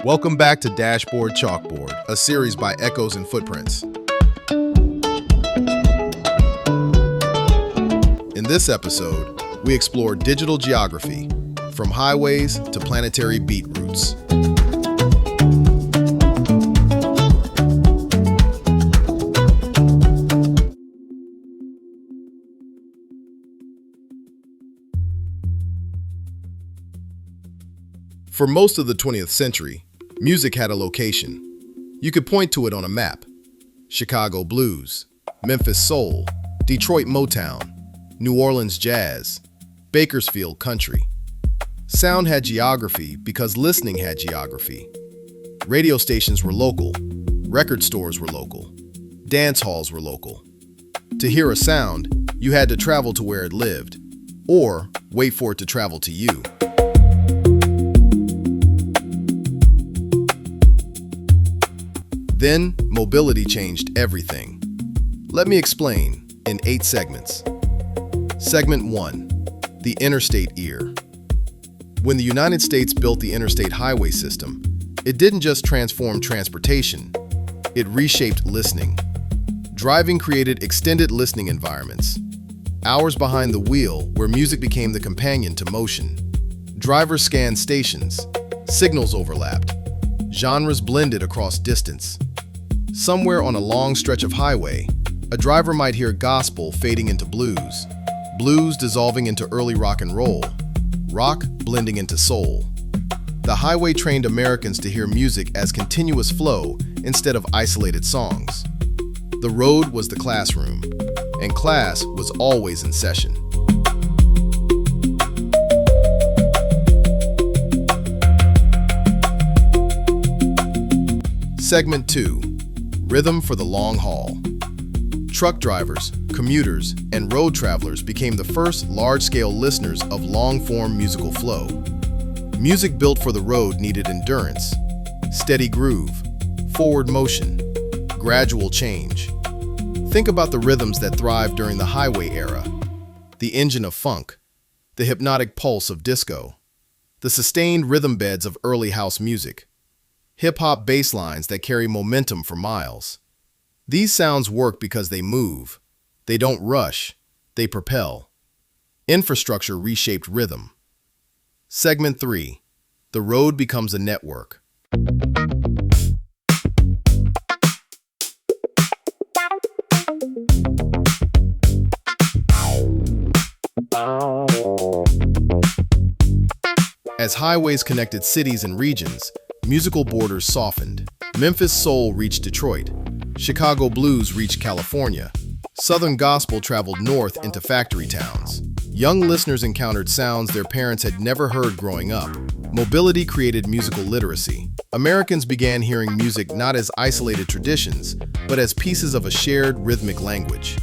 Welcome back to Dashboard Chalkboard, a series by Echoes and Footprints. In this episode, we explore digital geography, from highways to planetary beat routes. For most of the 20th century, music had a location. You could point to it on a map. Chicago blues, Memphis soul, Detroit Motown, New Orleans jazz, Bakersfield country. Sound had geography because listening had geography. Radio stations were local, record stores were local, dance halls were local. To hear a sound, you had to travel to where it lived, or wait for it to travel to you. Then, mobility changed everything. Let me explain in 8 segments. Segment 1, the interstate ear. When the United States built the interstate highway system, it didn't just transform transportation, it reshaped listening. Driving created extended listening environments. Hours behind the wheel where music became the companion to motion. Drivers scanned stations, signals overlapped, genres blended across distance. Somewhere on a long stretch of highway, a driver might hear gospel fading into blues, blues dissolving into early rock and roll, rock blending into soul. The highway trained Americans to hear music as continuous flow instead of isolated songs. The road was the classroom, and class was always in session. Segment 2, rhythm for the long haul. Truck drivers, commuters, and road travelers became the first large-scale listeners of long-form musical flow. Music built for the road needed endurance, steady groove, forward motion, gradual change. Think about the rhythms that thrived during the highway era: the engine of funk, the hypnotic pulse of disco, the sustained rhythm beds of early house music, hip-hop bass lines that carry momentum for miles. These sounds work because they move. They don't rush. They propel. Infrastructure reshaped rhythm. Segment 3, the road becomes a network. As highways connected cities and regions, musical borders softened. Memphis soul reached Detroit. Chicago blues reached California. Southern gospel traveled north into factory towns. Young listeners encountered sounds their parents had never heard growing up. Mobility created musical literacy. Americans began hearing music not as isolated traditions, but as pieces of a shared rhythmic language.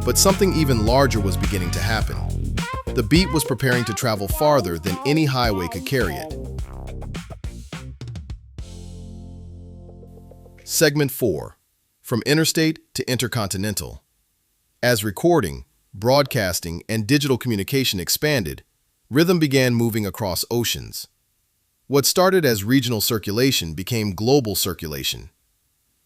But something even larger was beginning to happen. The beat was preparing to travel farther than any highway could carry it. Segment 4, from interstate to intercontinental. As recording, broadcasting, and digital communication expanded, rhythm began moving across oceans. What started as regional circulation became global circulation.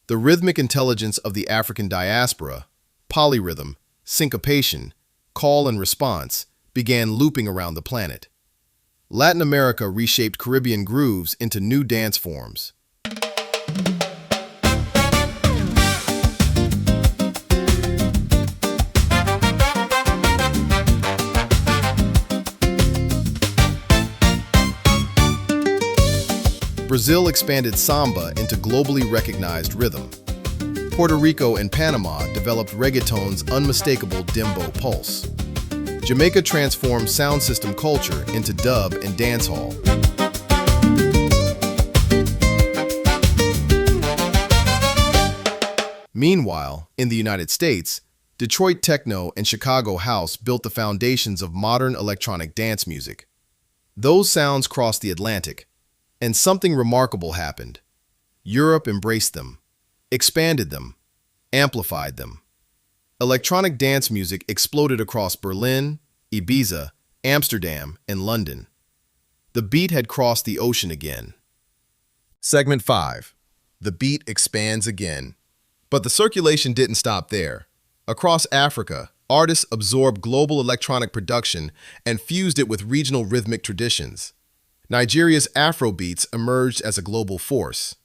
The rhythmic intelligence of the African diaspora, polyrhythm, syncopation, call and response, began looping around the planet. Latin America reshaped Caribbean grooves into new dance forms. Brazil expanded samba into globally recognized rhythm. Puerto Rico and Panama developed reggaeton's unmistakable dembow pulse. Jamaica transformed sound system culture into dub and dancehall. Meanwhile, in the United States, Detroit techno and Chicago house built the foundations of modern electronic dance music. Those sounds crossed the Atlantic, and something remarkable happened. Europe embraced them, expanded them, amplified them. Electronic dance music exploded across Berlin, Ibiza, Amsterdam, and London. The beat had crossed the ocean again. Segment 5. The beat expands again. But the circulation didn't stop there. Across Africa, artists absorbed global electronic production and fused it with regional rhythmic traditions. Nigeria's Afrobeats emerged as a global force.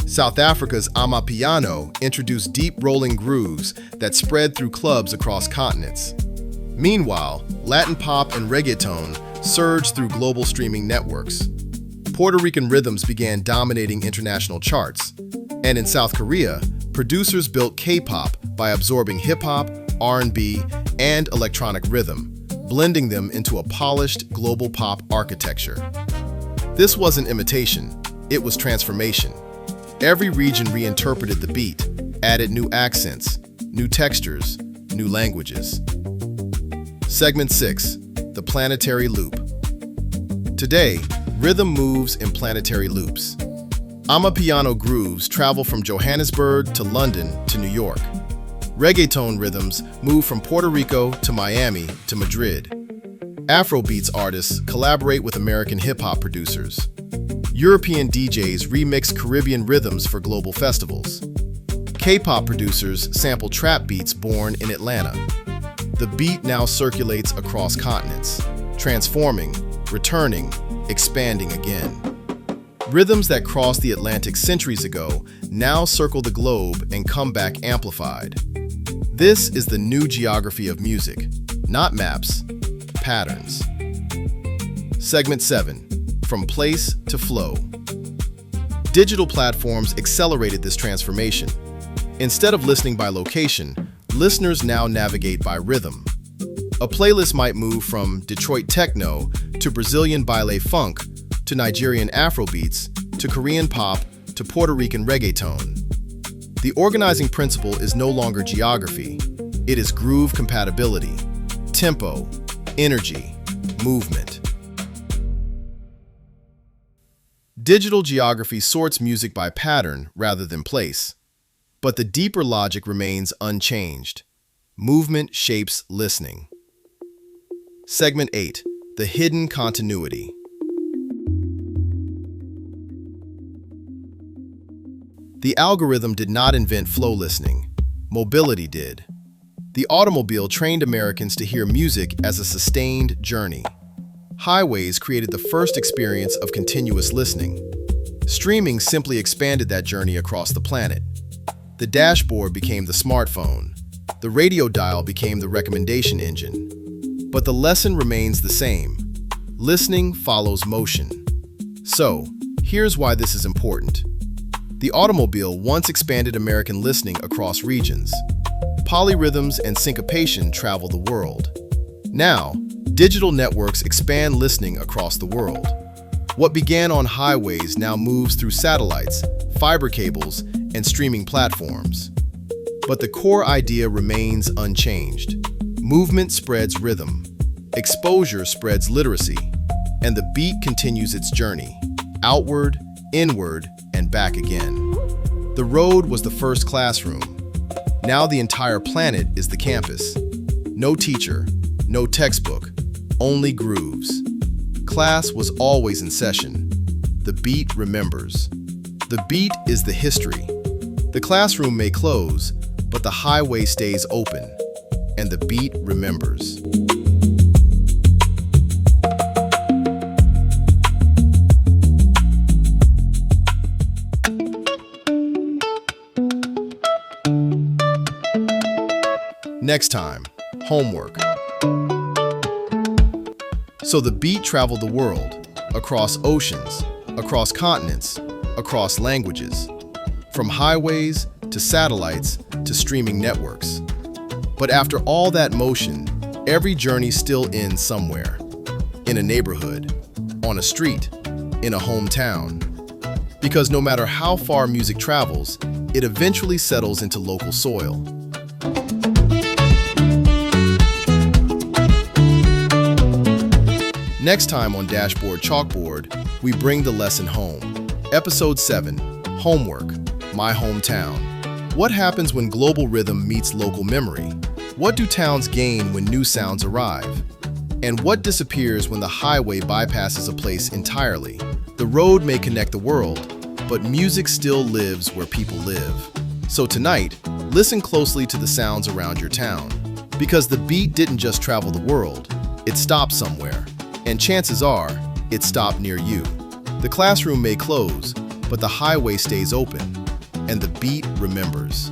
South Africa's Amapiano introduced deep rolling grooves that spread through clubs across continents. Meanwhile, Latin pop and reggaeton surged through global streaming networks. Puerto Rican rhythms began dominating international charts. And in South Korea, producers built K-pop by absorbing hip-hop, R&B, and electronic rhythm, blending them into a polished global pop architecture. This wasn't imitation, it was transformation. Every region reinterpreted the beat, added new accents, new textures, new languages. Segment 6. The planetary loop. Today, rhythm moves in planetary loops. Amapiano grooves travel from Johannesburg to London to New York. Reggaeton rhythms move from Puerto Rico to Miami to Madrid. Afrobeats artists collaborate with American hip-hop producers. European DJs remix Caribbean rhythms for global festivals. K-pop producers sample trap beats born in Atlanta. The beat now circulates across continents, transforming, returning, expanding again. Rhythms that crossed the Atlantic centuries ago now circle the globe and come back amplified. This is the new geography of music, not maps, patterns. Segment 7. From place to flow. Digital platforms accelerated this transformation. Instead of listening by location, listeners now navigate by rhythm. A playlist might move from Detroit techno to Brazilian baile funk to Nigerian Afrobeats to Korean pop to Puerto Rican reggaeton. The organizing principle is no longer geography. It is groove compatibility, tempo, energy, movement. Digital geography sorts music by pattern rather than place. But the deeper logic remains unchanged. Movement shapes listening. Segment 8. The hidden continuity. The algorithm did not invent flow listening. Mobility did. The automobile trained Americans to hear music as a sustained journey. Highways created the first experience of continuous listening. Streaming simply expanded that journey across the planet. The dashboard became the smartphone. The radio dial became the recommendation engine. But the lesson remains the same. Listening follows motion. So, here's why this is important. The automobile once expanded American listening across regions. Polyrhythms and syncopation travel the world. Now, digital networks expand listening across the world. What began on highways now moves through satellites, fiber cables, and streaming platforms. But the core idea remains unchanged. Movement spreads rhythm, exposure spreads literacy, and the beat continues its journey, outward, inward, and back again. The road was the first classroom. Now the entire planet is the campus. No teacher, no textbook, only grooves. Class was always in session. The beat remembers. The beat is the history. The classroom may close, but the highway stays open, and the beat remembers. Next time, homework. So the beat traveled the world, across oceans, across continents, across languages, from highways to satellites to streaming networks. But after all that motion, every journey still ends somewhere. In a neighborhood, on a street, in a hometown. Because no matter how far music travels, it eventually settles into local soil. Next time on Dashboard Chalkboard, we bring the lesson home. Episode 7, Homework, My Hometown. What happens when global rhythm meets local memory? What do towns gain when new sounds arrive? And what disappears when the highway bypasses a place entirely? The road may connect the world, but music still lives where people live. So tonight, listen closely to the sounds around your town. Because the beat didn't just travel the world, it stopped somewhere. And chances are, it stopped near you. The classroom may close, but the highway stays open, and the beat remembers.